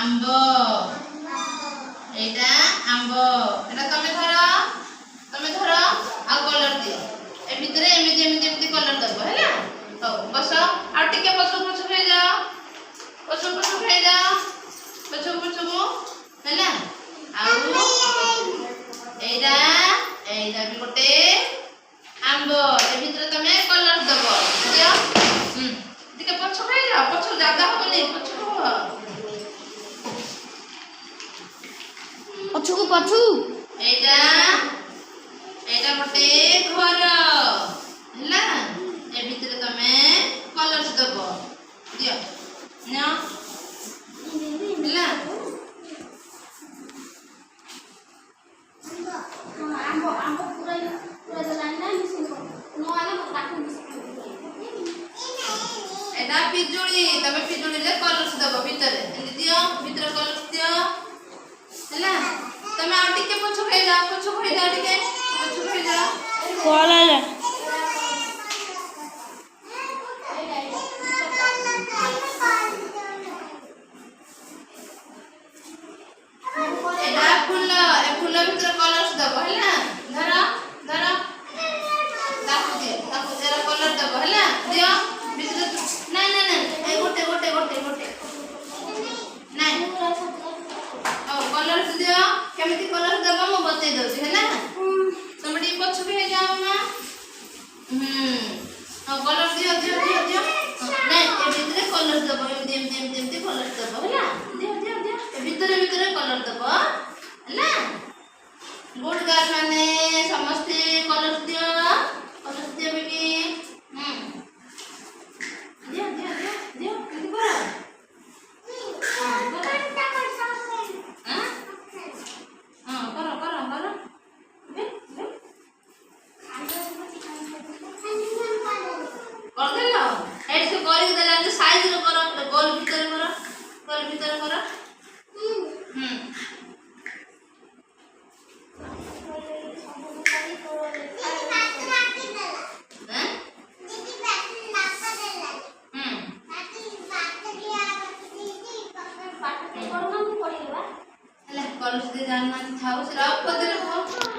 आंब एटा आंब एटा तमे धर आ कलर दियो ए भितरे एमिति कलर दबो हैला हो बस आ टिके पछ हे जा पछ हे जा पछ हैला आउ एटा भी गोटे आंब ए भितरे तमे कलर दबो दियो टिके पछ हे जा पछ जागा होनी पछ पछुको पछु एटा गोटे घर हैला ए भितरे तमे कलर दबो दियो न हैला आंब पूरा दलान ना मिसिन नो आले मत काटू एटा पिजुली तमे पिजुली रे कलर दबो भितरे एंदी दियो भितरे कलर दियो हैला तमे आ टिके पछ हे जा टिके पछ हे जा कलर एटा फूल भितरे कलर दबो हैला धर ताकू जरा कलर दबो हैला दियो भितरे नहीं ए गोटे नहीं ओ कलर दियो केमिति कलर दबो म बतै दउछी हैला तमे टी पछ भी हे जाओ ना ओ कलर दियो नहीं ए भितरे कलर दबो एमती कलर दबो हैला दियो ए भितरे कलर दबो हैला गुड गर्ल माने समस्ते कलर दियो बेबी दियो केमति करा कर देलो एड से करी देला जे साइज रो करो गोल भीतर करो कॉलेज दे जाना था उस राव को दे रखो